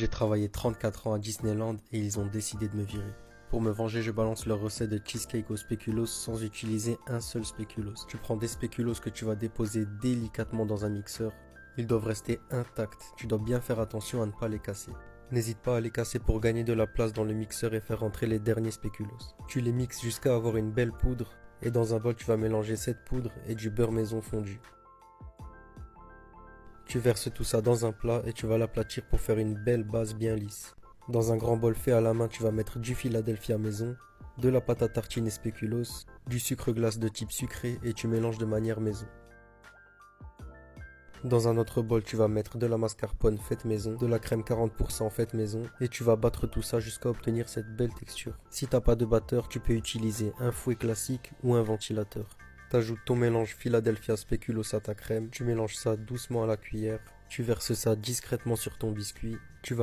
J'ai travaillé 34 ans à Disneyland et ils ont décidé de me virer. Pour me venger, je balance leur recette de cheesecake au spéculoos sans utiliser un seul spéculoos. Tu prends des spéculoos que tu vas déposer délicatement dans un mixeur. Ils doivent rester intacts, tu dois bien faire attention à ne pas les casser. N'hésite pas à les casser pour gagner de la place dans le mixeur et faire rentrer les derniers spéculoos. Tu les mixes jusqu'à avoir une belle poudre et dans un bol tu vas mélanger cette poudre et du beurre maison fondu. Tu verses tout ça dans un plat et tu vas l'aplatir pour faire une belle base bien lisse. Dans un grand bol fait à la main, tu vas mettre du Philadelphia maison, de la pâte à tartiner spéculoos, du sucre glace de type sucré et tu mélanges de manière maison. Dans un autre bol, tu vas mettre de la mascarpone faite maison, de la crème 40% faite maison et tu vas battre tout ça jusqu'à obtenir cette belle texture. Si t'as pas de batteur, tu peux utiliser un fouet classique ou un ventilateur. T'ajoutes ton mélange Philadelphia spéculoos à ta crème, tu mélanges ça doucement à la cuillère, tu verses ça discrètement sur ton biscuit, tu vas